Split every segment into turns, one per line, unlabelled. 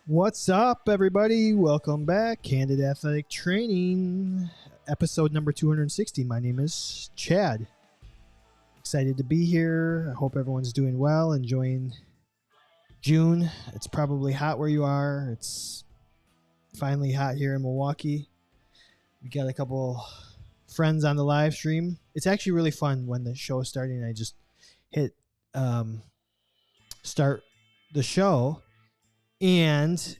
What's up, everybody? Welcome back. Candid Athletic Training, episode number 260. My name is Chad. Excited to be here. I hope everyone's doing well, enjoying June. It's probably hot where you are. It's finally hot here in Milwaukee. We got a couple friends on the live stream. It's actually really fun when the show is starting. I just hit start the show, and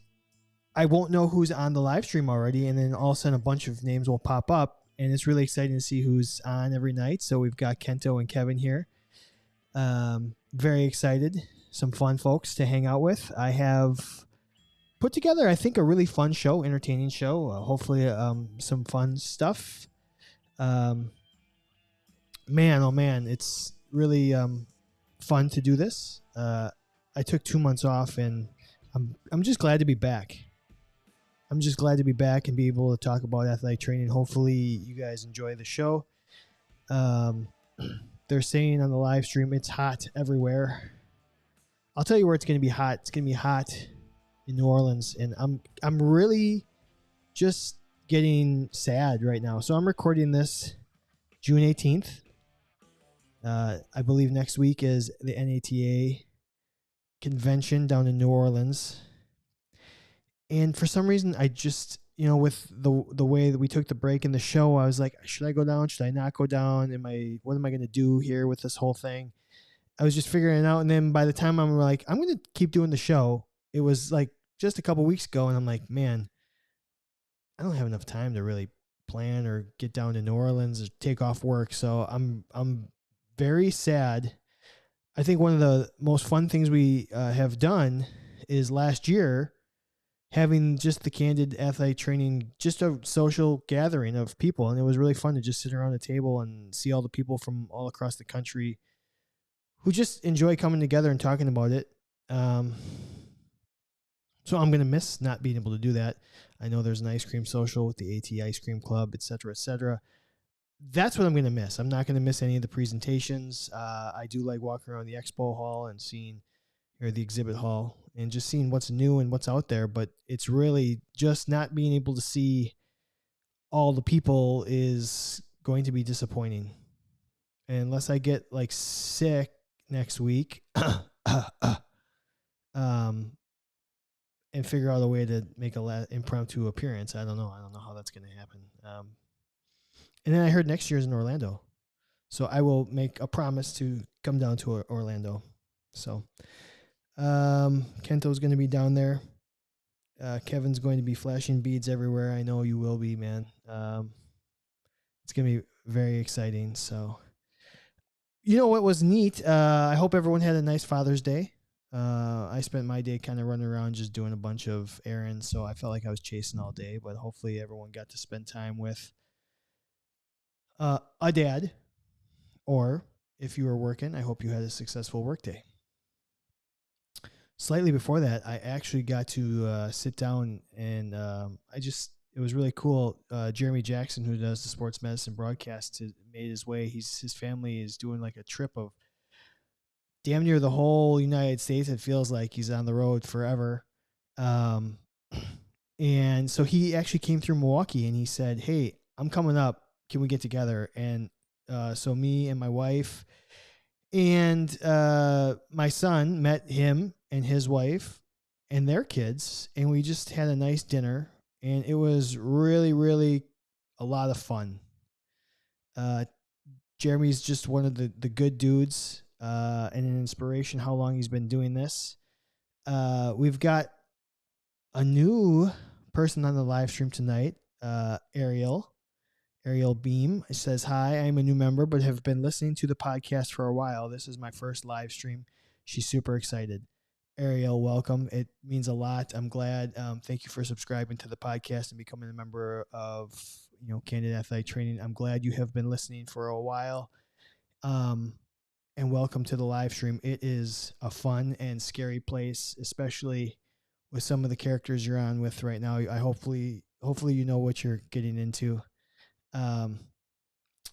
I won't know who's on the live stream already, and then all of a sudden a bunch of names will pop up, and it's really exciting to see who's on every night. So we've got Kento and Kevin here. Very excited. Some fun folks to hang out with. I have put together, I think, a really fun show, entertaining show. Hopefully some fun stuff. Man, oh man, it's really fun to do this. I took 2 months off, and I'm just glad to be back. I'm just glad to be back and be able to talk about athletic training. Hopefully you guys enjoy the show. They're saying on the live stream it's hot everywhere. I'll tell you where it's going to be hot. It's going to be hot in New Orleans, and I'm really just getting sad right now. So I'm recording this June 18th. I believe next week is the NATA convention down in New Orleans. And for some reason, I just, with the way that we took the break in the show, I was like, should I go down? Should I not go down? What am I going to do here with this whole thing? I was just figuring it out. And then by the time I'm like, I'm going to keep doing the show, it was like just a couple weeks ago. And I'm like, man, I don't have enough time to really plan or get down to New Orleans or take off work. So I'm very sad. I think one of the most fun things we have done is last year having just the Candid Athletic Training, just a social gathering of people. And it was really fun to just sit around a table and see all the people from all across the country who just enjoy coming together and talking about it. So I'm going to miss not being able to do that. I know there's an ice cream social with the AT Ice Cream Club, et cetera, et cetera. That's what I'm going to miss. I'm not going to miss any of the presentations. I do like walking around the expo hall and or the exhibit hall and just seeing what's new and what's out there. But it's really just not being able to see all the people is going to be disappointing. And unless I get like sick next week, and figure out a way to make a impromptu appearance. I don't know how that's going to happen. And then I heard next year's in Orlando. So I will make a promise to come down to Orlando. So Kento's going to be down there. Kevin's going to be flashing beads everywhere. I know you will be, man. It's going to be very exciting. So, what was neat? I hope everyone had a nice Father's Day. I spent my day kind of running around just doing a bunch of errands. So I felt like I was chasing all day, but hopefully everyone got to spend time with a dad, or if you were working, I hope you had a successful work day. Slightly before that, I actually got to sit down and it was really cool. Jeremy Jackson, who does the sports medicine broadcast, made his way. His family is doing like a trip of damn near the whole United States. It feels like he's on the road forever. And so he actually came through Milwaukee and he said, hey, I'm coming up. Can we get together? And so me and my wife and my son met him and his wife and their kids, and we just had a nice dinner, and it was really, really a lot of fun. Jeremy's just one of the good dudes and an inspiration how long he's been doing this. We've got a new person on the live stream tonight, Ariel Beam. It says, hi, I'm a new member, but have been listening to the podcast for a while. This is my first live stream. She's super excited. Ariel, welcome. It means a lot. I'm glad. Thank you for subscribing to the podcast and becoming a member of, Candid Athletic Training. I'm glad you have been listening for a while. And welcome to the live stream. It is a fun and scary place, especially with some of the characters you're on with right now. Hopefully you know what you're getting into.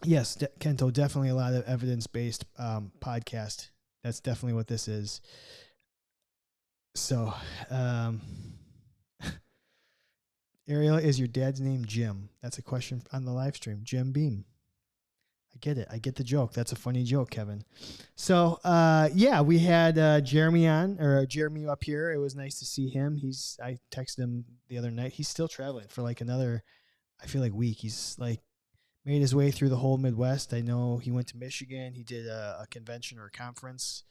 Yes, Kento, definitely a lot of evidence-based podcast. That's definitely what this is. So, Ariel, is your dad's name Jim? That's a question on the live stream. Jim Beam. I get it. I get the joke. That's a funny joke, Kevin. So, yeah, we had Jeremy up here. It was nice to see him. I texted him the other night. He's still traveling for like another, I feel like, week. He's like made his way through the whole Midwest. I know he went to Michigan. He did a convention or a conference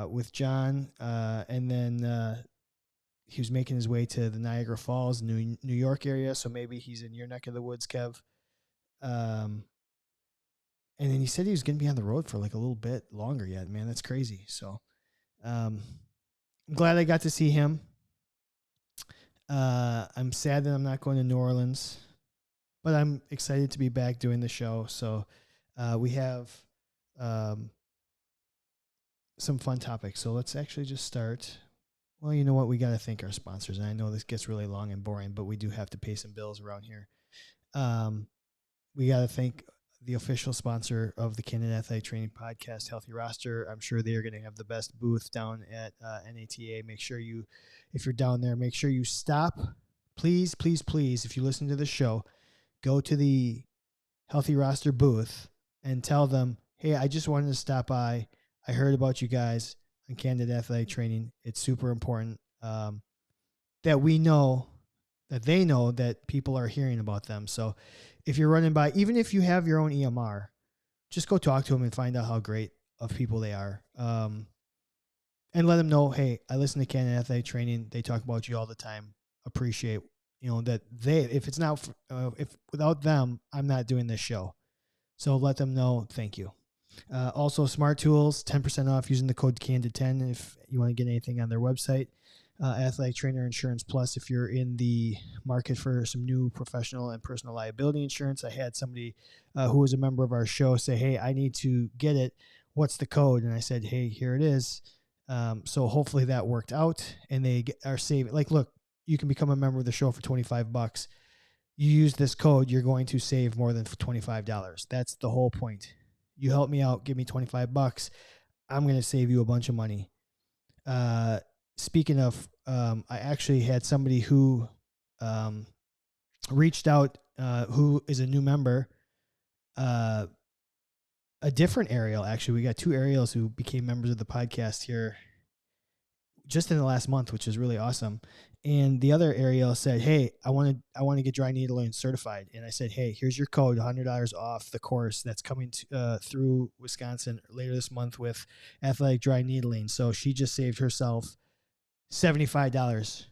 with John, and then he was making his way to the Niagara Falls, New York area. So maybe he's in your neck of the woods, Kev. And then he said he was going to be on the road for like a little bit longer yet. Man, that's crazy. So I'm glad I got to see him. I'm sad that I'm not going to New Orleans, but I'm excited to be back doing the show. So we have some fun topics. So let's actually just start. Well, you know what? We got to thank our sponsors. And I know this gets really long and boring, but we do have to pay some bills around here. We got to thank the official sponsor of the Candid Athletic Training podcast, Healthy Roster. I'm sure they are going to have the best booth down at NATA. Make sure you, if you're down there, make sure you stop. Please, please, please, if you listen to the show, go to the Healthy Roster booth and tell them, hey, I just wanted to stop by. I heard about you guys on Candid Athletic Training. It's super important that we know, that they know that people are hearing about them. So if you're running by, even if you have your own EMR, just go talk to them and find out how great of people they are. And let them know, hey, I listen to Candid Athletic Training. They talk about you all the time. Appreciate, that if it's not, if without them, I'm not doing this show. So let them know. Thank you. Also, Smart Tools, 10% off using the code CANDID10 if you want to get anything on their website. Athletic Trainer Insurance Plus if you're in the market for some new professional and personal liability insurance. I had somebody who was a member of our show say, hey, I need to get it. What's the code? And I said, hey, here it is. So hopefully that worked out and they are saving. Like, look, you can become a member of the show for $25. You use this code, you're going to save more than $25. That's the whole point. You help me out, give me $25. I'm going to save you a bunch of money. Speaking of, I actually had somebody who reached out who is a new member, a different Ariel, actually. We got two Ariels who became members of the podcast here just in the last month, which is really awesome. And the other Ariel said, hey, I want to get dry needling certified. And I said, hey, here's your code, $100 off the course that's coming through Wisconsin later this month with athletic dry needling. So she just saved herself $75,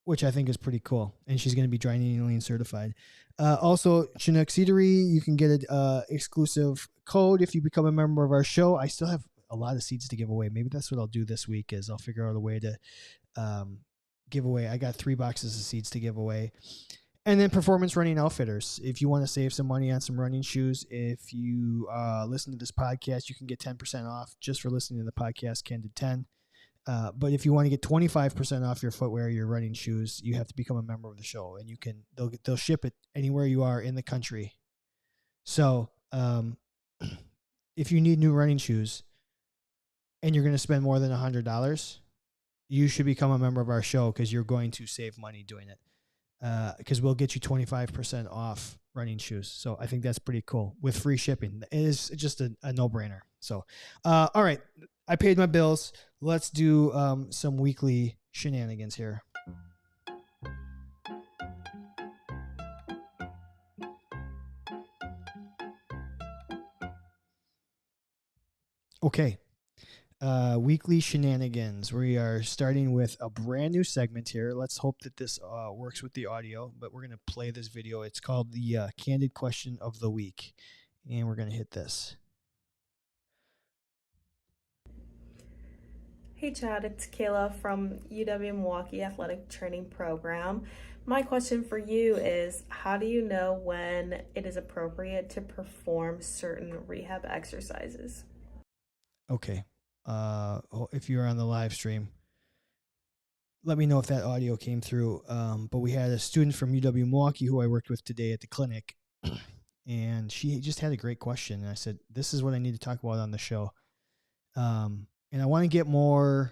which I think is pretty cool. And she's going to be dry needling certified. Also, Chinook Seedery, you can get an exclusive code if you become a member of our show. I still have a lot of seeds to give away. Maybe that's what I'll do this week is I'll figure out a way to give away. I got 3 boxes of seeds to give away. And then Performance Running Outfitters. If you want to save some money on some running shoes, if you listen to this podcast, you can get 10% off just for listening to the podcast, Candid 10. But if you want to get 25% off your footwear, your running shoes, you have to become a member of the show, and they'll ship it anywhere you are in the country. So if you need new running shoes and you're going to spend more than $100, you should become a member of our show because you're going to save money doing it. Because we'll get you 25% off running shoes. So I think that's pretty cool with free shipping. It is just a no-brainer. So, all right, I paid my bills. Let's do some weekly shenanigans here. Okay. Weekly shenanigans. We are starting with a brand new segment here. Let's hope that this works with the audio, but we're going to play this video. It's called the Candid Question of the Week, and we're going to hit this.
Hey Chad, it's Kayla from UW Milwaukee Athletic Training Program. My question for you is, how do you know when it is appropriate to perform certain rehab exercises?
Okay. If you're on the live stream, let me know if that audio came through. But we had a student from UW Milwaukee who I worked with today at the clinic, and she just had a great question. And I said, this is what I need to talk about on the show. And I want to get more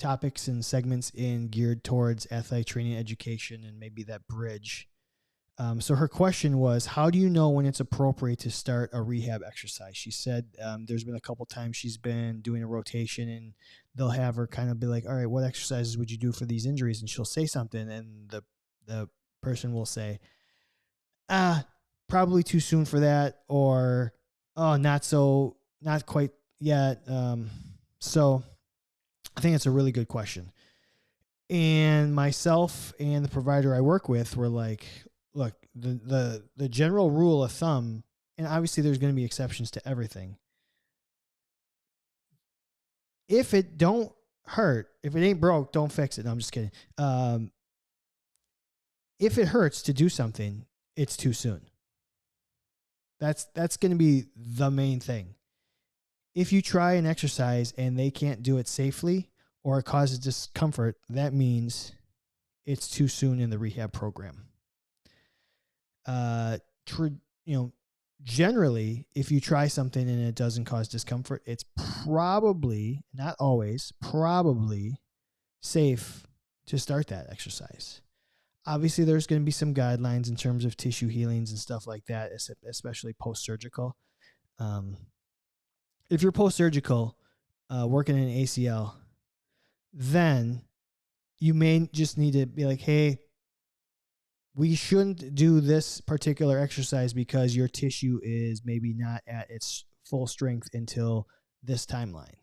topics and segments in geared towards athletic training education and maybe that bridge. So her question was, how do you know when it's appropriate to start a rehab exercise? She said there's been a couple times she's been doing a rotation and they'll have her kind of be like, all right, what exercises would you do for these injuries? And she'll say something and the person will say, probably too soon for that, or, oh, not quite yet. So I think it's a really good question. And myself and the provider I work with were like, look, the general rule of thumb, and obviously there's going to be exceptions to everything. If it don't hurt, if it ain't broke, don't fix it. No, I'm just kidding. If it hurts to do something, it's too soon. That's going to be the main thing. If you try an exercise and they can't do it safely or it causes discomfort, that means it's too soon in the rehab program. Generally, if you try something and it doesn't cause discomfort, it's probably, not always, probably safe to start that exercise. Obviously, there's going to be some guidelines in terms of tissue healings and stuff like that, especially post-surgical. If you're post-surgical, working in an ACL, then you may just need to be like, hey, we shouldn't do this particular exercise because your tissue is maybe not at its full strength until this timeline.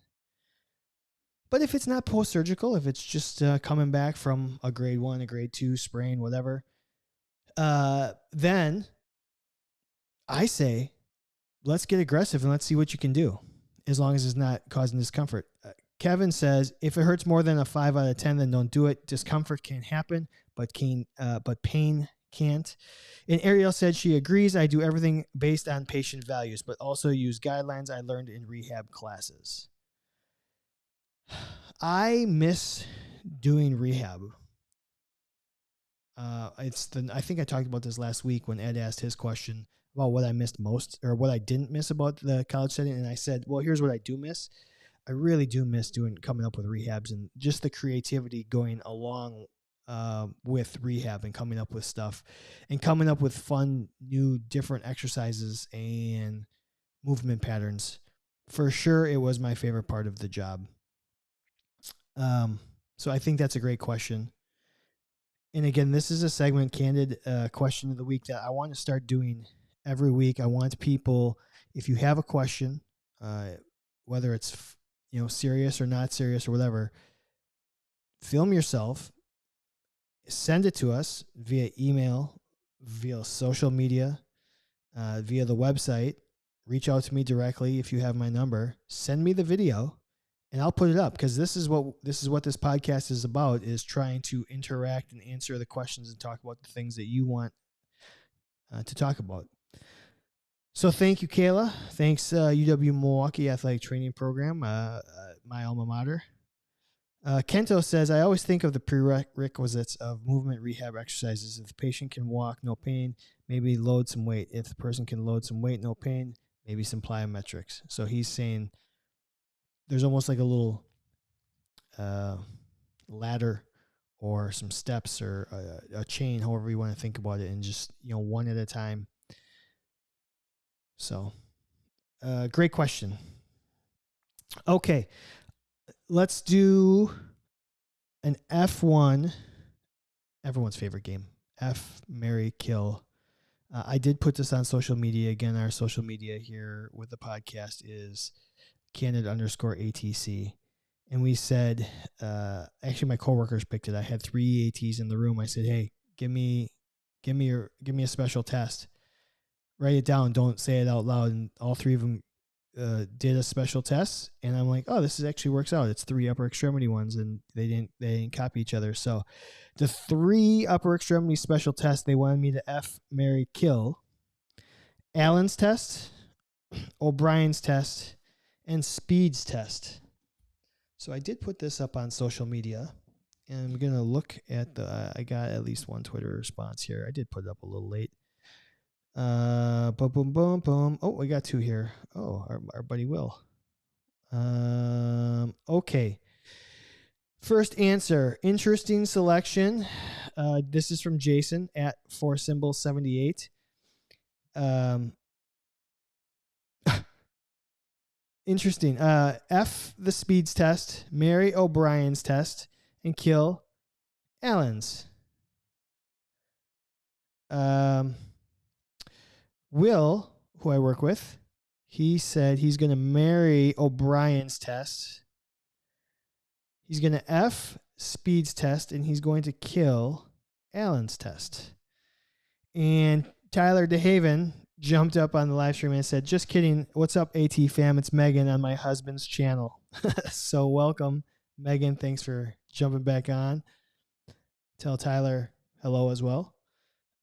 But if it's not post-surgical, if it's just coming back from a grade 1, a grade 2 sprain, whatever, then I say, let's get aggressive and let's see what you can do, as long as it's not causing discomfort. Kevin says, if it hurts more than a 5 out of 10, then don't do it. Discomfort can happen, but pain can't. And Ariel said she agrees. I do everything based on patient values, but also use guidelines I learned in rehab classes. I miss doing rehab. I think I talked about this last week when Ed asked his question about what I missed most or what I didn't miss about the college setting. And I said, well, here's what I do miss. I really do miss coming up with rehabs and just the creativity going along with rehab and coming up with stuff and coming up with fun, new, different exercises and movement patterns. For sure, it was my favorite part of the job. So I think that's a great question. And again, this is a segment, Candid Question of the Week, that I want to start doing every week. I want people, if you have a question, whether it's serious or not serious or whatever, film yourself, send it to us via email, via social media, via the website. Reach out to me directly if you have my number. Send me the video, and I'll put it up, because this is what this podcast is about, is trying to interact and answer the questions and talk about the things that you want to talk about. So thank you, Kayla. Thanks, UW Milwaukee Athletic Training Program, my alma mater. Kento says, I always think of the prerequisites of movement rehab exercises. If the patient can walk, no pain, maybe load some weight. If the person can load some weight, no pain, maybe some plyometrics. So he's saying there's almost like a little ladder or some steps or a chain, however you want to think about it, and just, one at a time. So, great question. Okay, let's do an F1, everyone's favorite game, F, Marry, Kill. I did put this on social media. Again, our social media here with the podcast is Candid_ATC. And we said, actually my coworkers picked it. I had 3 ATs in the room. I said, hey, give me a special test. Write it down. Don't say it out loud. And all 3 of them did a special test. And I'm like, oh, this actually works out. It's 3 upper extremity ones, and they didn't copy each other. So the 3 upper extremity special tests, they wanted me to F, Marry, Kill. Allen's test, O'Brien's test, and Speed's test. So I did put this up on social media, and I'm going to look at I got at least one Twitter response here. I did put it up a little late. Boom, boom, boom, boom. Oh, we got 2 here. Oh, our buddy Will. Okay. First answer, interesting selection. This is from Jason at 4symbol78. Interesting. F the speeds test, marry O'Brien's test, and kill Allen's. Will, who I work with, he said he's going to marry O'Brien's test. He's going to F speeds test, and he's going to kill Allen's test. And Tyler DeHaven jumped up on the live stream and said, just kidding. What's up, AT fam? It's Megan on my husband's channel. So welcome, Megan. Thanks for jumping back on. Tell Tyler hello as well.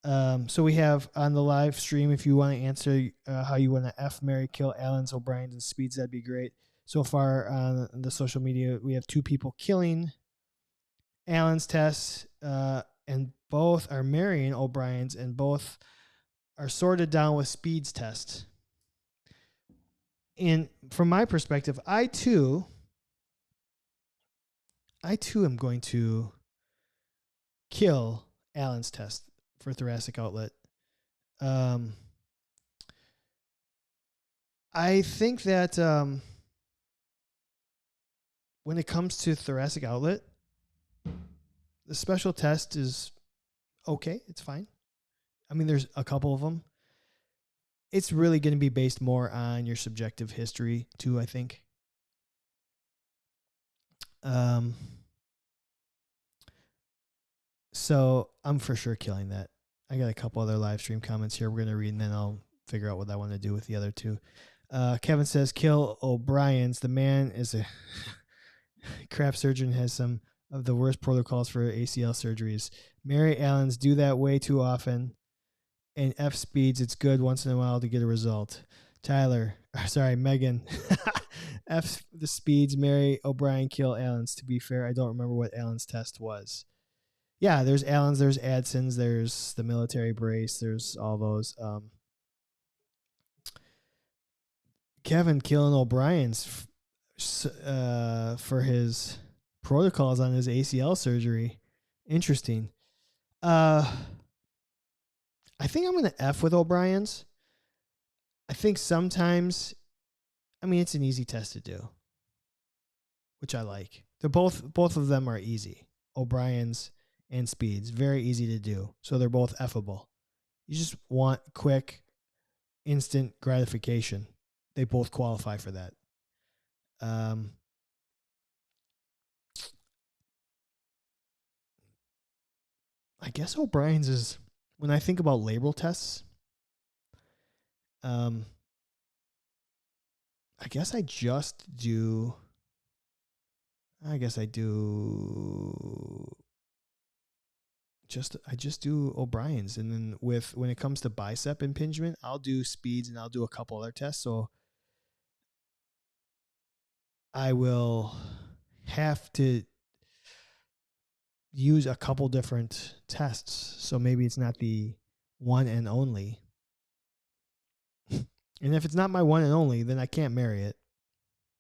So we have on the live stream, if you want to answer how you want to F, marry, kill Allen's, O'Brien's, and speeds, that'd be great. So far on the social media, we have 2 people killing Allen's tests, and both are marrying O'Brien's, and both are sorted down with speeds tests. And from my perspective, I too am going to kill Allen's test for thoracic outlet. I think that when it comes to thoracic outlet, the special test is okay. It's fine. I mean, there's a couple of them. It's really going to be based more on your subjective history too, I think. So I'm for sure killing that. I got a couple other live stream comments here we're going to read, and then I'll figure out what I want to do with the other 2. Kevin says, kill O'Brien's. The man is a crap surgeon, has some of the worst protocols for ACL surgeries. Mary Allen's, do that way too often. And F speeds, it's good once in a while to get a result. Megan. F the speeds, Mary O'Brien, kill Allen's. To be fair, I don't remember what Allen's test was. Yeah, there's Allen's, there's Adson's, there's the military brace, there's all those. Kevin killing O'Brien's for his protocols on his ACL surgery. Interesting. I think I'm going to F with O'Brien's. I think sometimes, I mean, it's an easy test to do, which I like. They're both of them are easy. O'Brien's and speeds, very easy to do. So they're both F'able. You just want quick, instant gratification. They both qualify for that. I guess O'Brien's is, when I think about labral tests, I guess I do O'Brien's, and then when it comes to bicep impingement, I'll do speeds and I'll do a couple other tests. So I will have to use a couple different tests. So maybe it's not the one and only. And if it's not my one and only, then I can't marry it.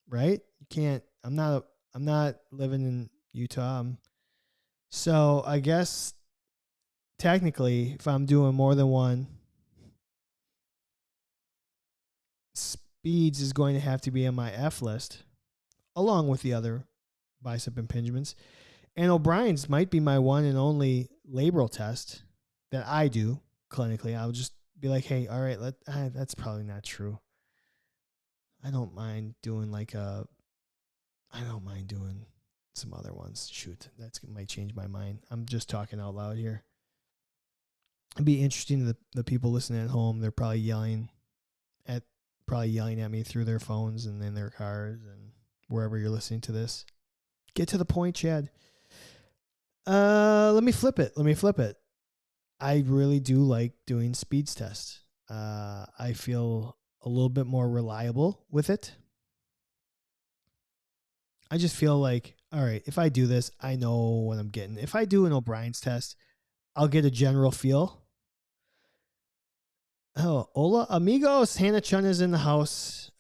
Right? You can't. I'm not living in Utah. So I guess technically, if I'm doing more than one, speeds is going to have to be on my F list, along with the other bicep impingements. And O'Brien's might be my one and only labral test that I do clinically. I'll just be like, hey, all right, that's probably not true. I don't mind doing some other ones. Shoot, that might change my mind. I'm just talking out loud here. It'd be interesting to the people listening at home. They're probably yelling at me through their phones and in their cars and wherever you're listening to this. Get to the point, Chad. Let me flip it. I really do like doing speeds tests. I feel a little bit more reliable with it. I just feel like, all right, if I do this, I know what I'm getting. If I do an O'Brien's test, I'll get a general feel. Oh, hola, amigos. Hannah Chun is in the house.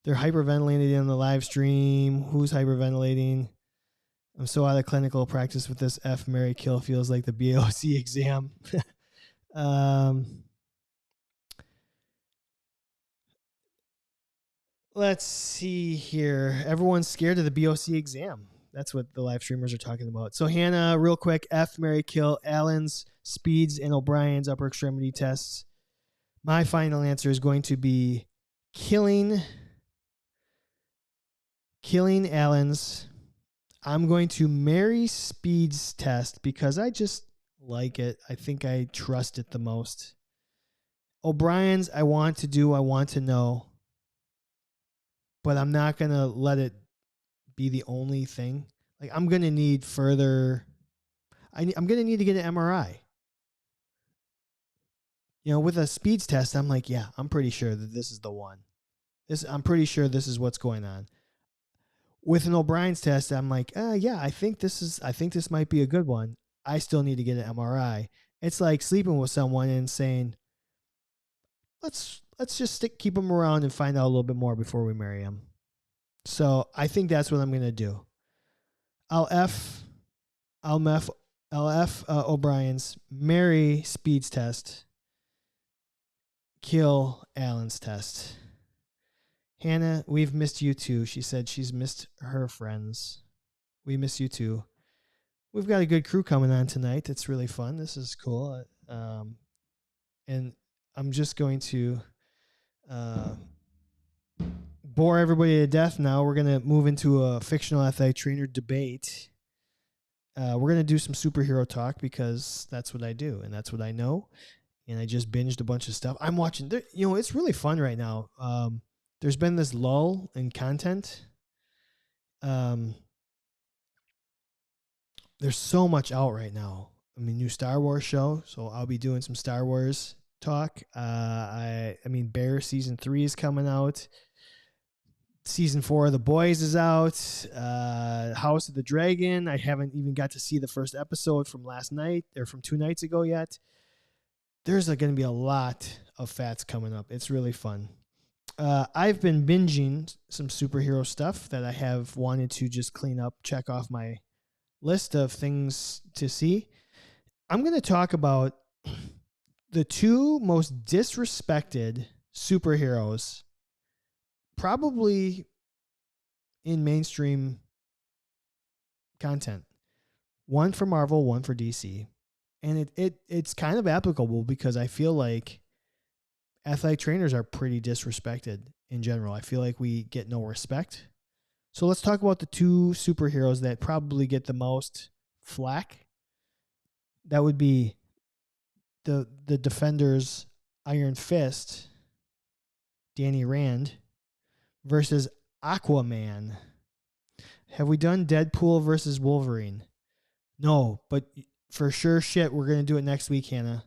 They're hyperventilating on the live stream. Who's hyperventilating? I'm so out of clinical practice with this F, Mary, kill feels like the BOC exam. Let's see here. Everyone's scared of the BOC exam. That's what the live streamers are talking about. So Hannah, real quick, F, Mary, kill Allen's, Speeds, and O'Brien's upper extremity tests. My final answer is going to be killing Allen's. I'm going to marry Speed's test because I just like it. I think I trust it the most. O'Brien's, I want to know, but I'm not going to let it be the only thing. Like, I'm going to need further. I'm going to need to get an MRI. You know, with a Speeds test, I'm like, yeah, I'm pretty sure that this is the one. I'm pretty sure this is what's going on. With an O'Brien's test, I'm like, yeah, I think this might be a good one. I still need to get an MRI. It's like sleeping with someone and saying, let's just keep them around and find out a little bit more before we marry them. So I think that's what I'm gonna do. I'll F O'Brien's, marry Speed's test, kill Allen's test. Hannah, we've missed you too. She said she's missed her friends. We miss you too. We've got a good crew coming on tonight. It's really fun. This is cool. And I'm just going to bore everybody to death now. We're going to move into a fictional athletic trainer debate. We're going to do some superhero talk because that's what I do and that's what I know. And I just binged a bunch of stuff. I'm watching, it's really fun right now. There's been this lull in content. There's so much out right now. I mean, new Star Wars show, so I'll be doing some Star Wars talk. I mean, Bear season 3 is coming out. Season 4 of The Boys is out. House of the Dragon. I haven't even got to see the first episode from last night or from 2 nights ago yet. There's going to be a lot of fats coming up. It's really fun. I've been binging some superhero stuff that I have wanted to just clean up, check off my list of things to see. I'm going to talk about the 2 most disrespected superheroes probably in mainstream content. One for Marvel, one for DC. And it's kind of applicable because I feel like athletic trainers are pretty disrespected in general. I feel like we get no respect. So let's talk about the 2 superheroes that probably get the most flack. That would be the Defenders' Iron Fist, Danny Rand, versus Aquaman. Have we done Deadpool versus Wolverine? No, but for sure shit, we're going to do it next week, Hannah.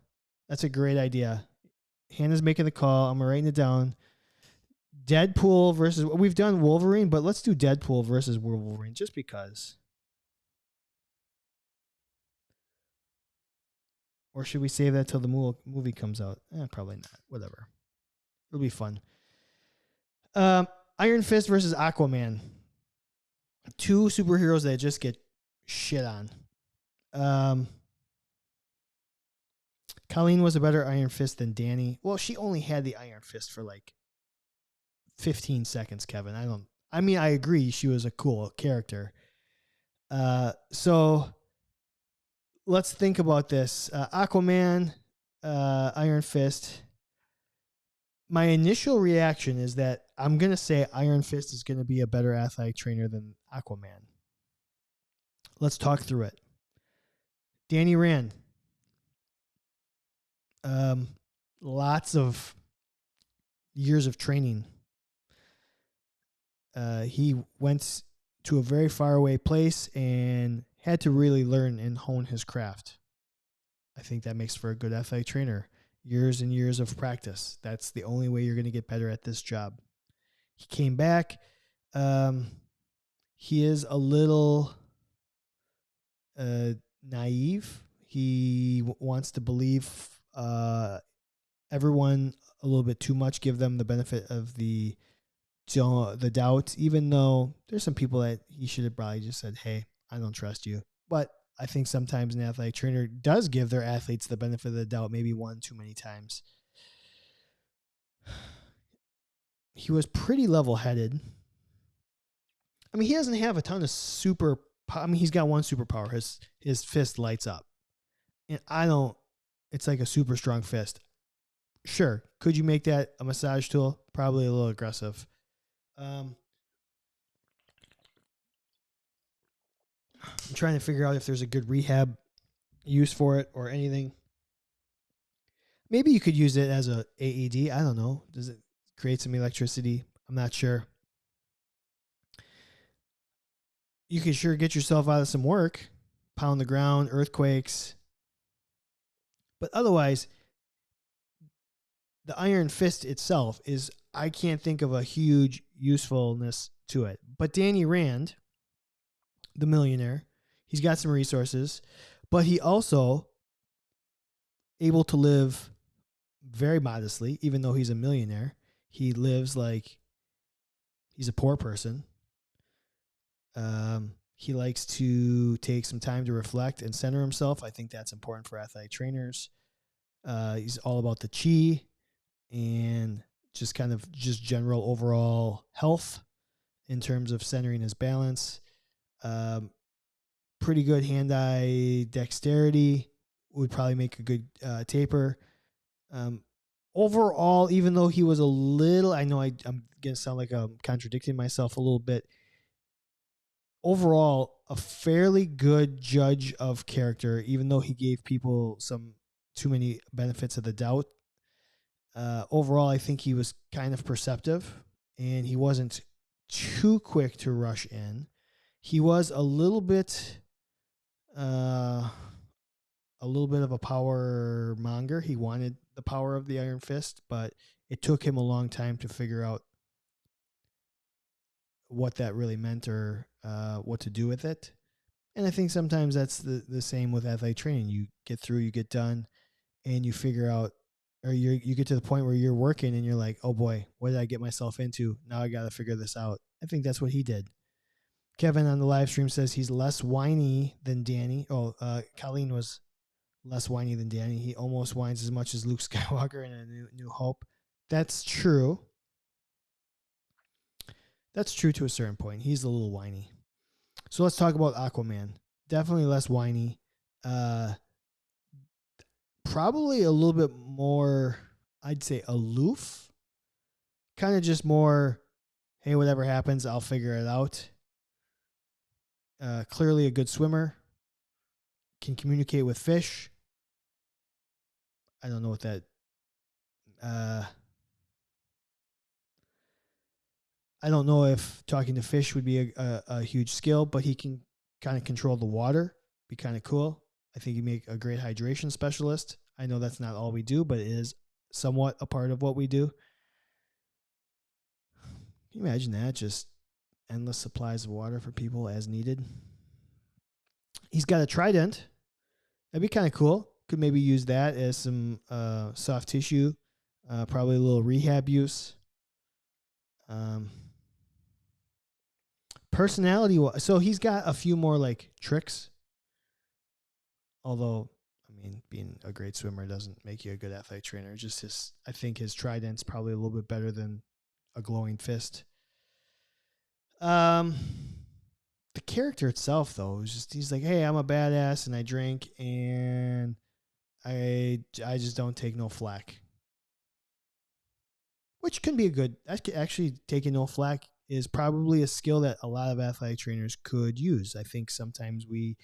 That's a great idea. Hannah's making the call. I'm writing it down. Deadpool versus... We've done Wolverine, but let's do Deadpool versus Wolverine just because. Or should we save that till the movie comes out? Probably not. Whatever. It'll be fun. Iron Fist versus Aquaman. 2 superheroes that just get shit on. Colleen was a better Iron Fist than Danny. Well, she only had the Iron Fist for like 15 seconds, Kevin. I agree she was a cool character. So let's think about this. Aquaman, Iron Fist. My initial reaction is that I'm going to say Iron Fist is going to be a better athletic trainer than Aquaman. Let's talk through it. Danny Rand. Lots of years of training. He went to a very far away place and had to really learn and hone his craft. I think that makes for a good athletic trainer. Years and years of practice. That's the only way you're going to get better at this job. He came back. He is a little naive. He wants to believe everyone a little bit too much, give them the benefit of the the doubt, even though there's some people that he should have probably just said, hey, I don't trust you. But I think sometimes an athletic trainer does give their athletes the benefit of the doubt, maybe one too many times. He was pretty level headed. I mean, he doesn't have a ton of super. I mean, he's got one superpower. His fist lights up, and I don't. It's like a super strong fist. Sure, could you make that a massage tool? Probably a little aggressive. I'm trying to figure out if there's a good rehab use for it or anything. Maybe you could use it as a AED. I don't know. Does it create some electricity? I'm not sure. You can sure get yourself out of some work, pound the ground, earthquakes. But otherwise, the iron fist itself is, I can't think of a huge usefulness to it. But Danny Rand, the millionaire, he's got some resources, but he also able to live very modestly, even though he's a millionaire. He lives like he's a poor person. He likes to take some time to reflect and center himself. I think that's important for athletic trainers. He's all about the chi and just kind of just general overall health in terms of centering his balance. Pretty good hand-eye dexterity, would probably make a good taper. Overall, even though he was a little, I know I'm going to sound like I'm contradicting myself a little bit. Overall, a fairly good judge of character, even though he gave people some too many benefits of the doubt. Overall, I think he was kind of perceptive, and he wasn't too quick to rush in. He was a little bit of a power monger. He wanted the power of the Iron Fist, but it took him a long time to figure out what that really meant or what to do with it. And I think sometimes that's the same with athletic training. You get through, you get done, and you figure out, or you get to the point where you're working and you're like, oh boy, what did I get myself into? Now I got to figure this out. I think that's what he did. Kevin on the live stream says he's less whiny than Danny. Oh, Colleen was less whiny than Danny. He almost whines as much as Luke Skywalker in A New Hope. That's true. That's true to a certain point. He's a little whiny. So let's talk about Aquaman. Definitely less whiny. Probably a little bit more, I'd say, aloof. Kind of just more, hey, whatever happens, I'll figure it out. Clearly a good swimmer. Can communicate with fish. I don't know what that... I don't know if talking to fish would be a huge skill, but he can kind of control the water. Be kind of cool. I think he'd make a great hydration specialist. I know that's not all we do, but it is somewhat a part of what we do. Can you imagine that? Just endless supplies of water for people as needed. He's got a trident. That'd be kind of cool. Could maybe use that as some soft tissue. Probably a little rehab use. Personality. So he's got a few more like tricks. Although, I mean, being a great swimmer doesn't make you a good athletic trainer. Just I think his trident's probably a little bit better than a glowing fist. The character itself, though, is just, he's like, hey, I'm a badass and I drink and I just don't take no flack. Which can be a good, actually taking no flack is probably a skill that a lot of athletic trainers could use. I think sometimes we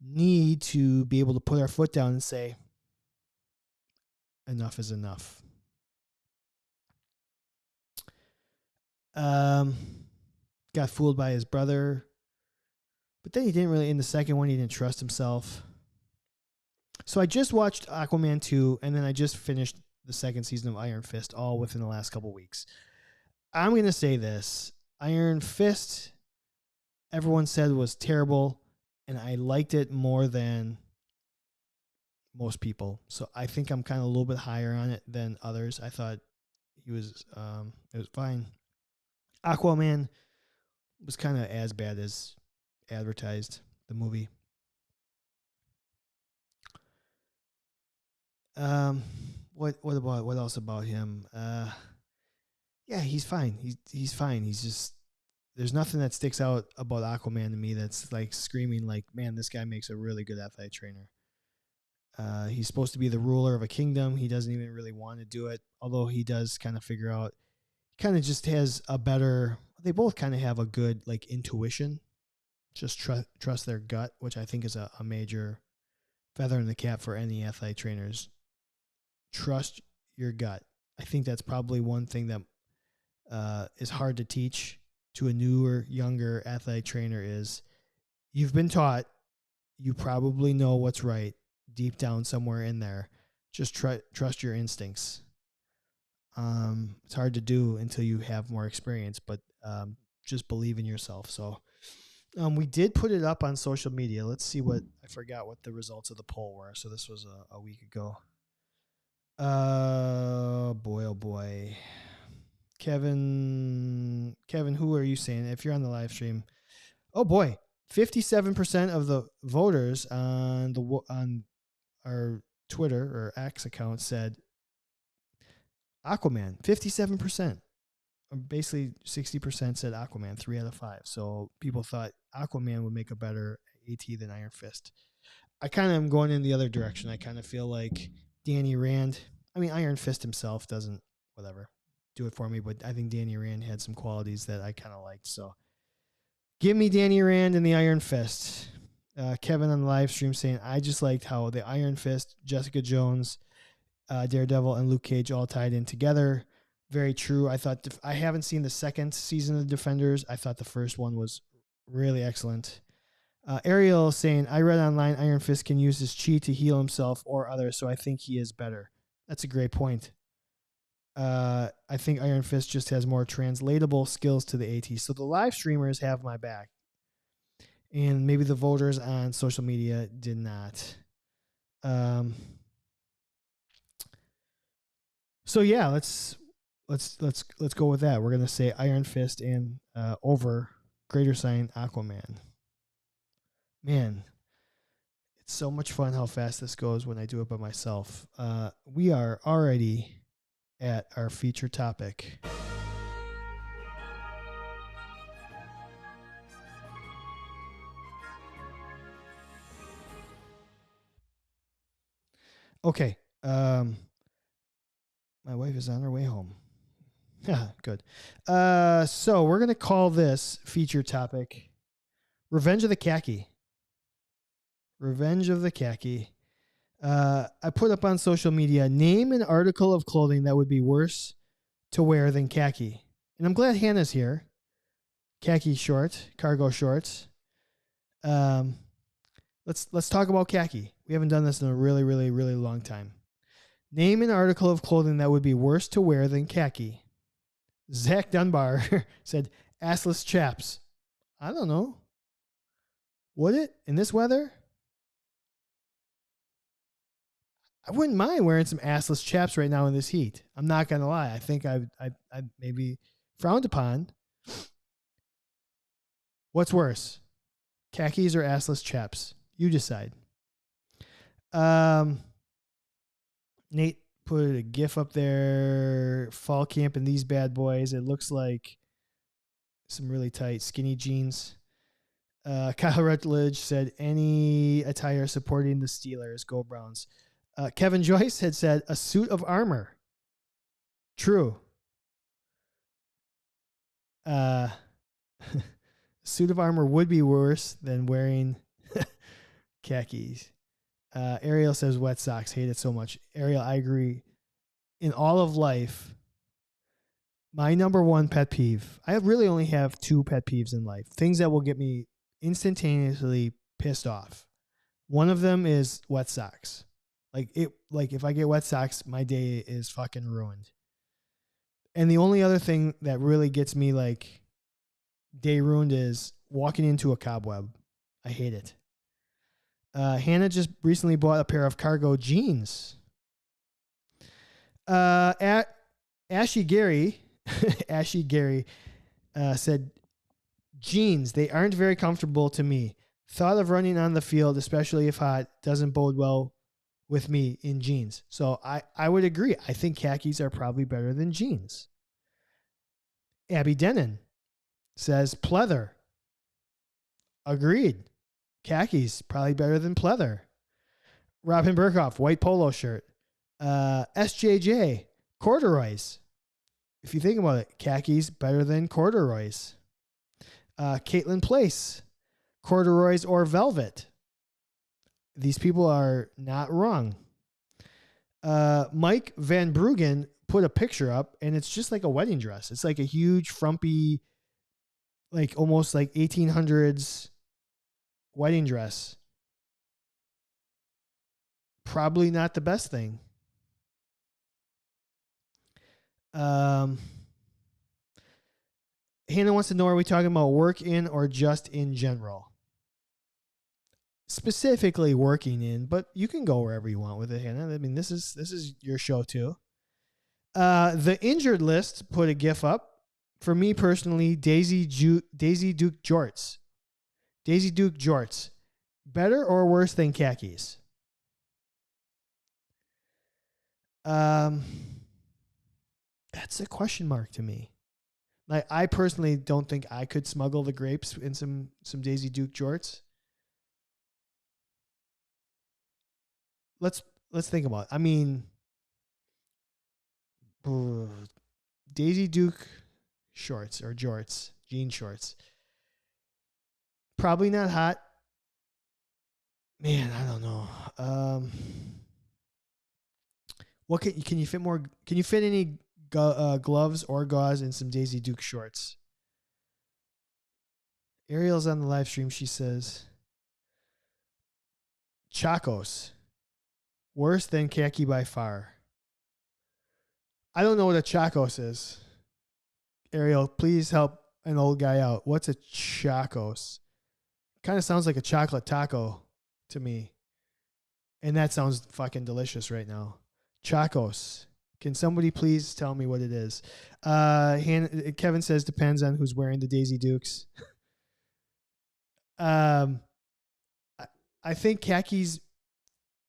need to be able to put our foot down and say, enough is enough. Got fooled by his brother, but then he didn't really, in the second one, he didn't trust himself. So I just watched Aquaman 2, and then I just finished the second season of Iron Fist, all within the last couple weeks. I'm going to say this. Iron Fist, everyone said was terrible, and I liked it more than most people. So I think I'm kind of a little bit higher on it than others. I thought it was fine. Aquaman was kind of as bad as advertised, the movie. What else about him? Yeah, he's fine. He's fine. He's just, there's nothing that sticks out about Aquaman to me that's like screaming like, man, this guy makes a really good athletic trainer. He's supposed to be the ruler of a kingdom. He doesn't even really want to do it, although he does kind of figure out. He kind of just has a better. They both kind of have a good like intuition. Just trust their gut, which I think is a major feather in the cap for any athletic trainers. Trust your gut. I think that's probably one thing that is hard to teach to a newer, younger athletic trainer is you've been taught, you probably know what's right deep down somewhere in there. Just trust your instincts. It's hard to do until you have more experience, but just believe in yourself. So we did put it up on social media. Let's see I forgot what the results of the poll were. So this was a week ago. Oh boy. Kevin, who are you saying? If you're on the live stream, oh boy, 57% of the voters on our Twitter or X account said Aquaman. 57%, or basically 60% said Aquaman. 3 out of 5. So people thought Aquaman would make a better AT than Iron Fist. I kind of am going in the other direction. I kind of feel like Danny Rand. I mean, Iron Fist himself doesn't, whatever, do it for me, but I think Danny Rand had some qualities that I kind of liked. So give me Danny Rand and the Iron Fist. Kevin on the live stream saying, I just liked how the Iron Fist, Jessica Jones, Daredevil, and Luke Cage all tied in together. Very true. I thought I haven't seen the second season of the Defenders. I thought the first one was really excellent. Ariel saying, I read online Iron Fist can use his chi to heal himself or others, so I think he is better. That's a great point. I think Iron Fist just has more translatable skills to the AT. So the live streamers have my back. And maybe the voters on social media did not. So yeah, let's go with that. We're gonna say Iron Fist and over greater sign Aquaman. Man, it's so much fun how fast this goes when I do it by myself. We are already at our feature topic. Okay. My wife is on her way home. Good. So we're going to call this feature topic Revenge of the Khaki. Revenge of the Khaki. I put up on social media, name an article of clothing that would be worse to wear than khaki. And I'm glad Hannah's here. Khaki short, cargo shorts. Let's talk about khaki. We haven't done this in a really, really, really long time. Name an article of clothing that would be worse to wear than khaki. Zach Dunbar said, assless chaps. I don't know. Would it in this weather? I wouldn't mind wearing some assless chaps right now in this heat. I'm not going to lie. I think I maybe frowned upon. What's worse? Khakis or assless chaps? You decide. Nate put a GIF up there. Fall camp in these bad boys. It looks like some really tight skinny jeans. Kyle Rutledge said, any attire supporting the Steelers. Go Browns. Kevin Joyce had said, a suit of armor. True. Suit of armor would be worse than wearing khakis. Ariel says wet socks. Hate it so much. Ariel, I agree. In all of life, my number one pet peeve, I really only have 2 pet peeves in life. Things that will get me instantaneously pissed off. One of them is wet socks. Like if I get wet socks, my day is fucking ruined. And the only other thing that really gets me like day ruined is walking into a cobweb. I hate it. Hannah just recently bought a pair of cargo jeans. Ashy Gary said, jeans, they aren't very comfortable to me. Thought of running on the field, especially if hot, doesn't bode well with me in jeans. So I would agree. I think khakis are probably better than jeans. Abby Denon says pleather. Agreed. Khakis, probably better than pleather. Robin Burkhoff, white polo shirt. SJJ, corduroys. If you think about it, khakis better than corduroys. Caitlin Place, corduroys or velvet. These people are not wrong. Mike Van Bruggen put a picture up, and it's just like a wedding dress. It's like a huge, frumpy, like almost like 1800s wedding dress. Probably not the best thing. Hannah wants to know, are we talking about work in or just in general? Specifically working in, but you can go wherever you want with it, Hannah. I mean, this is your show too. The injured list put a GIF up. For me personally, Daisy Duke jorts. Daisy Duke jorts. Better or worse than khakis? That's a question mark to me. Like, I personally don't think I could smuggle the grapes in some Daisy Duke jorts. Let's think about it. I mean, Daisy Duke shorts or jorts, jean shorts. Probably not hot. Man, I don't know. What can you fit more? Can you fit any gloves or gauze in some Daisy Duke shorts? Ariel's on the live stream. She says, Chacos, worse than khaki by far. I don't know what a Chacos is. Ariel, please help an old guy out. What's a Chacos? Kind of sounds like a chocolate taco to me. And that sounds fucking delicious right now. Chacos. Can somebody please tell me what it is? Kevin says depends on who's wearing the Daisy Dukes. I think khakis,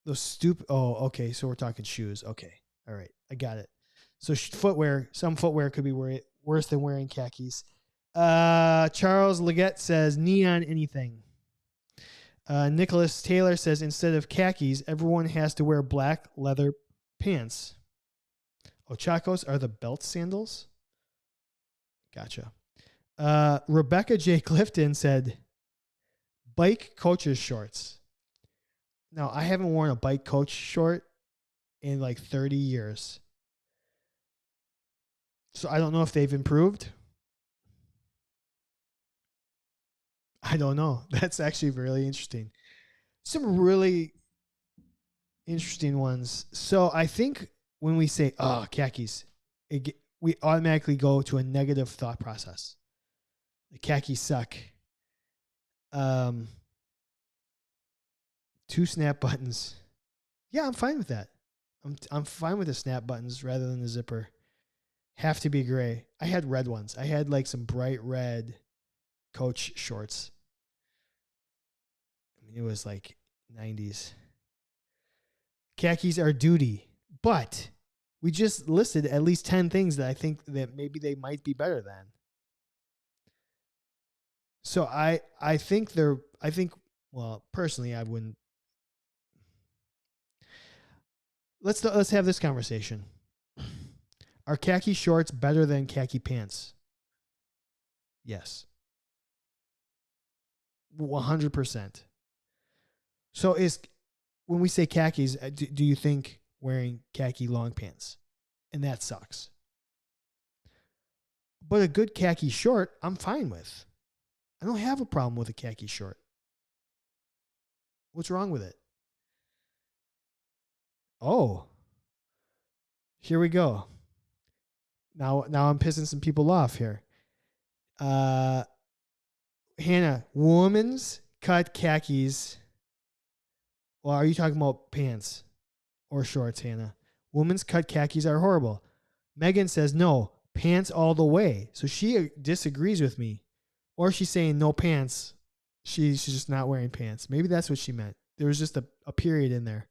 those stupid. Oh, okay. So we're talking shoes. Okay. All right. I got it. So footwear, some footwear could be worse than wearing khakis. Charles Leggett says neon anything. Nicholas Taylor says instead of khakis, everyone has to wear black leather pants. Ochacos are the belt sandals? Gotcha. Rebecca J. Clifton said bike coach's shorts. Now, I haven't worn a bike coach short in like 30 years. So I don't know if they've improved. I don't know. That's actually really interesting. Some really interesting ones. So I think when we say, khakis, we automatically go to a negative thought process. The khakis suck. 2 snap buttons. Yeah, I'm fine with that. I'm fine with the snap buttons rather than the zipper. Have to be gray. I had red ones. I had like some bright red coach shorts. I mean, it was like 90s. Khakis are duty, but we just listed at least 10 things that I think that maybe they might be better than. So I think well, personally, I wouldn't. Let's have this conversation. Are khaki shorts better than khaki pants? Yes. 100%. So when we say khakis, do you think wearing khaki long pants? And that sucks. But a good khaki short, I'm fine with. I don't have a problem with a khaki short. What's wrong with it? Oh, here we go. Now I'm pissing some people off here. Hannah, women's cut khakis. Well, are you talking about pants or shorts, Hannah? Women's cut khakis are horrible. Megan says no. pants all the way. So she disagrees with me. Or she's saying no pants. She's just not wearing pants. Maybe that's what she meant. There was just a period in there.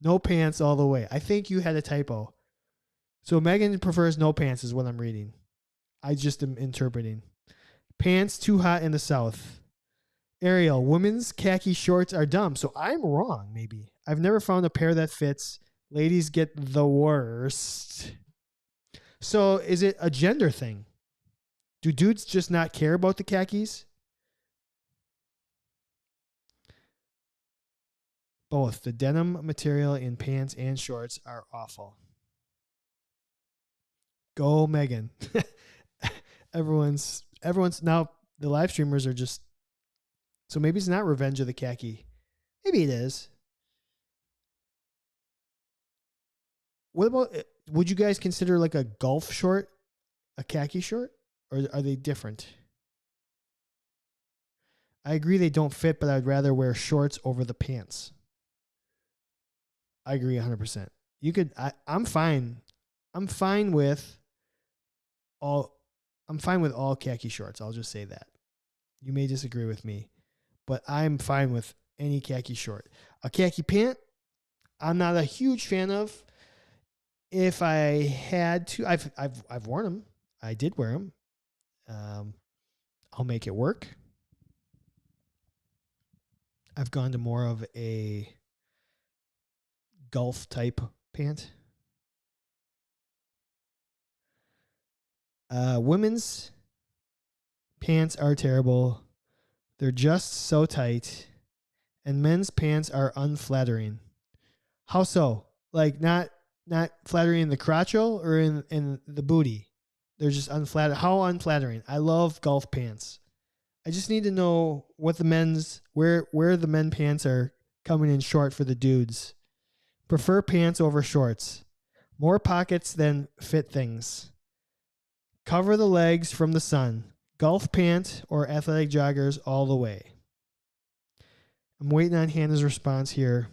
No pants all the way. I think you had a typo. So Megan prefers no pants is what I'm reading. I just am interpreting. Pants too hot in the South. Ariel, women's khaki shorts are dumb. So I'm wrong, maybe. I've never found a pair that fits. Ladies get the worst. So is it a gender thing? Do dudes just not care about the khakis? Both. The denim material in pants and shorts are awful. Go, Megan. everyone's now the live streamers are just, so maybe it's not Revenge of the Khaki. Maybe it is. What about, would you guys consider like a golf short a khaki short, or are they different? I agree they don't fit, but I'd rather wear shorts over the pants. I agree 100%. You could, I'm fine. I'm fine with all khaki shorts. I'll just say that. You may disagree with me, but I'm fine with any khaki short. A khaki pant, I'm not a huge fan of. If I had to, I've worn them. I did wear them. I'll make it work. I've gone to more of a golf type pant. Women's pants are terrible. They're just so tight. And men's pants are unflattering. How so? Like not flattering in the crotchal or in the booty. They're just unflattering. How unflattering? I love golf pants. I just need to know what the men's where the men pants are coming in short for the dudes. Prefer pants over shorts. More pockets than fit things. Cover the legs from the sun. Golf pant or athletic joggers all the way. I'm waiting on Hannah's response here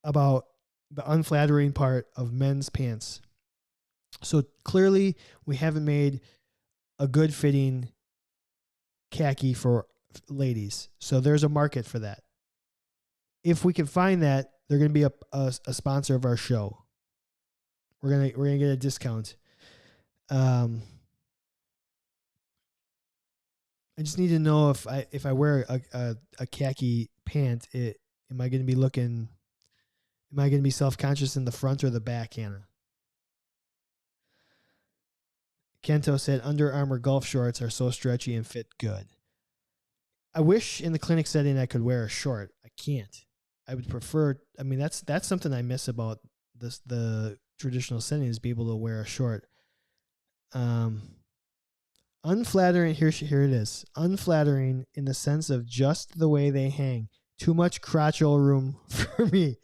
about the unflattering part of men's pants. So clearly we haven't made a good fitting khaki for ladies. So there's a market for that. If we can find that, they're going to be a sponsor of our show. We're going to get a discount. I just need to know if I wear a khaki pant, am I going to be self-conscious in the front or the back, Hannah? Kento said Under Armour golf shorts are so stretchy and fit good. I wish in the clinic setting I could wear a short. I can't. I would prefer, I mean, that's something I miss about the traditional setting is be able to wear a short. Unflattering, here it is. Unflattering in the sense of just the way they hang. Too much crotchal room for me.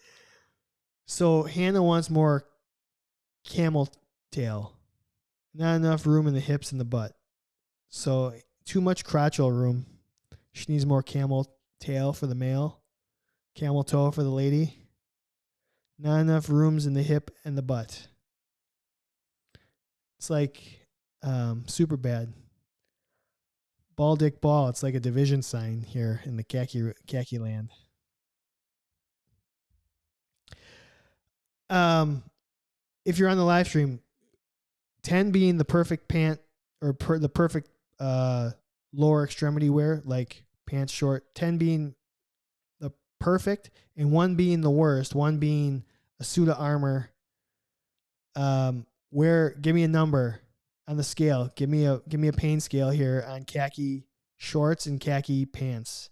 So Hannah wants more camel tail. Not enough room in the hips and the butt. So too much crotchal room. She needs more camel tail for the male. Camel toe for the lady. Not enough rooms in the hip and the butt. It's like super bad. Ball dick ball. It's like a division sign here in the khaki land. If you're on the live stream, 10 being the perfect pant or the perfect lower extremity wear, like pants short, 10 being the perfect, and 1 being the worst, 1 being a suit of armor. Give me a number on the scale. Give me a pain scale here on khaki shorts and khaki pants.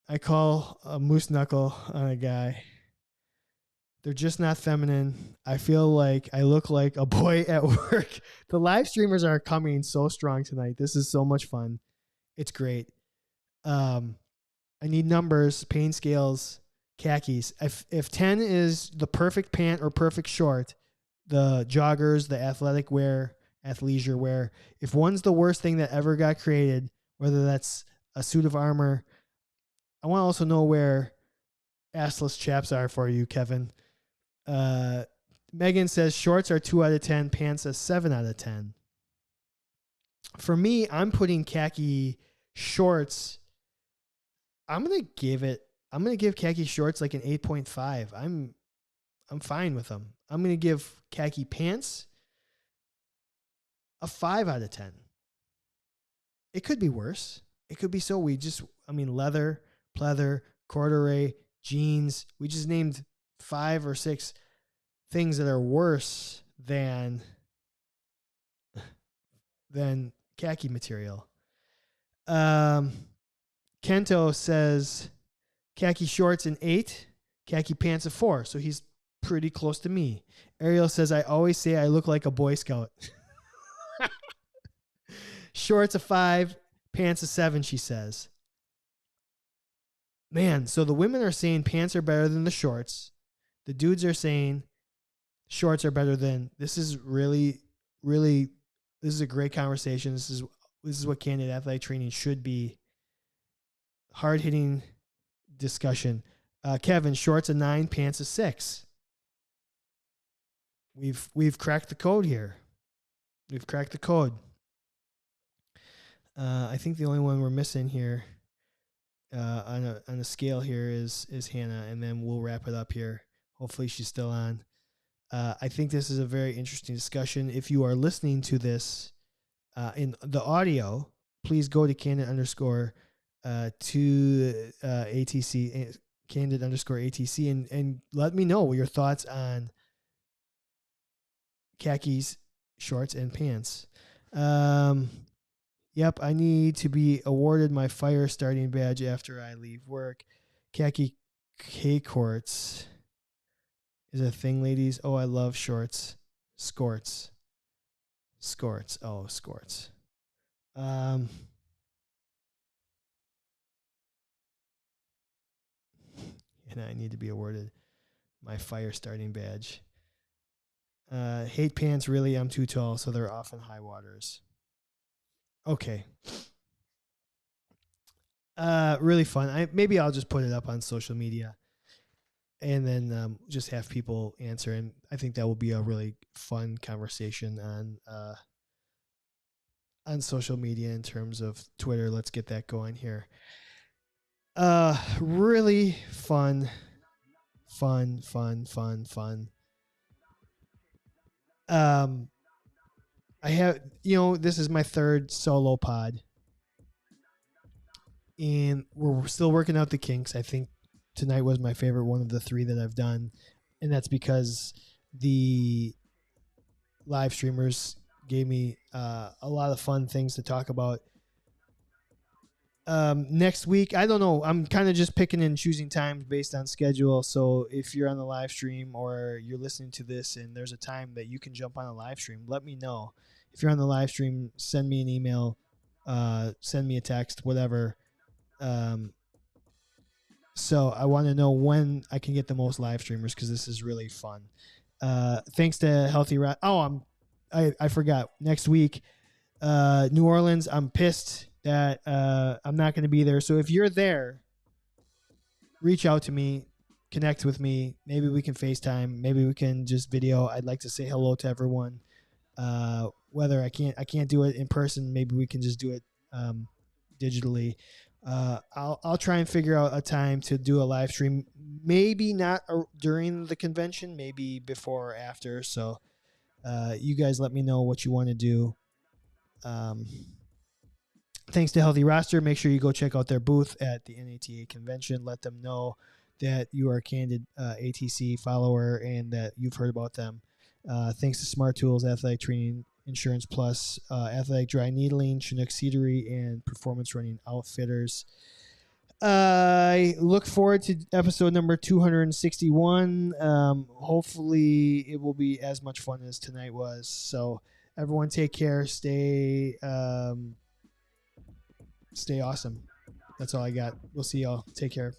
I call a moose knuckle on a guy. They're just not feminine. I feel like I look like a boy at work. The live streamers are coming so strong tonight. This is so much fun. It's great. I need numbers, pain scales, khakis. If 10 is the perfect pant or perfect short, the joggers, the athletic wear, athleisure wear. If 1's the worst thing that ever got created, whether that's a suit of armor, I want to also know where assless chaps are for you, Kevin. Megan says shorts are 2 out of 10, pants a 7 out of 10. For me, I'm putting khaki shorts. I'm gonna give khaki shorts like an 8.5. I'm fine with them. I'm gonna give khaki pants a 5 out of 10. It could be worse. It could be so. Leather, pleather, corduroy, jeans. We just named 5 or 6 things that are worse than khaki material. Kento says khaki shorts an 8, khaki pants a 4. So he's pretty close to me. Ariel says, I always say I look like a Boy Scout. Shorts a 5, pants a 7, she says. Man, so the women are saying pants are better than the shorts. The dudes are saying shorts are better than. This is really, really, this is a great conversation. This is what Candid Athletic Training should be. Hard-hitting discussion. Kevin, shorts a 9, pants a 6. We've cracked the code here. We've cracked the code. I think the only one we're missing here on a scale here is Hannah, and then we'll wrap it up here. Hopefully she's still on. I think this is a very interesting discussion. If you are listening to this in the audio, please go to Candid_ATC, Candid_ATC, and let me know your thoughts on khakis, shorts, and pants. Yep, I need to be awarded my fire starting badge after I leave work. Khaki K-courts is a thing, ladies. Oh, I love shorts. Skorts. Oh, skorts. And I need to be awarded my fire starting badge. Hate pants, really, I'm too tall, so they're often high waters. Okay. Really fun. Maybe I'll just put it up on social media and then just have people answer. And I think that will be a really fun conversation on social media in terms of Twitter. Let's get that going here. Really fun. I have, this is my 3rd solo pod, and we're still working out the kinks. I think tonight was my favorite one of the 3 that I've done, and that's because the live streamers gave me a lot of fun things to talk about. Next week, I don't know. I'm kind of just picking and choosing times based on schedule. So if you're on the live stream or you're listening to this and there's a time that you can jump on a live stream, let me know. If you're on the live stream, send me an email, send me a text, whatever. So I want to know when I can get the most live streamers because this is really fun. Thanks to Healthy Rat. Oh, I forgot. Next week, New Orleans. I'm pissed that I'm not going to be there. So if you're there, reach out to me, connect with me. Maybe we can FaceTime. Maybe we can just video. I'd like to say hello to everyone. Whether I can't do it in person, maybe we can just do it digitally. I'll try and figure out a time to do a live stream. Maybe not during the convention, maybe before or after. So you guys let me know what you want to do. Thanks to Healthy Roster. Make sure you go check out their booth at the NATA convention. Let them know that you are a Candid ATC follower and that you've heard about them. Thanks to Smart Tools, Athletic Training, Insurance Plus, Athletic Dry Needling, Chinook Seedery, and Performance Running Outfitters. I look forward to episode number 261. Hopefully it will be as much fun as tonight was. So everyone take care. Stay awesome. That's all I got. We'll see y'all. Take care.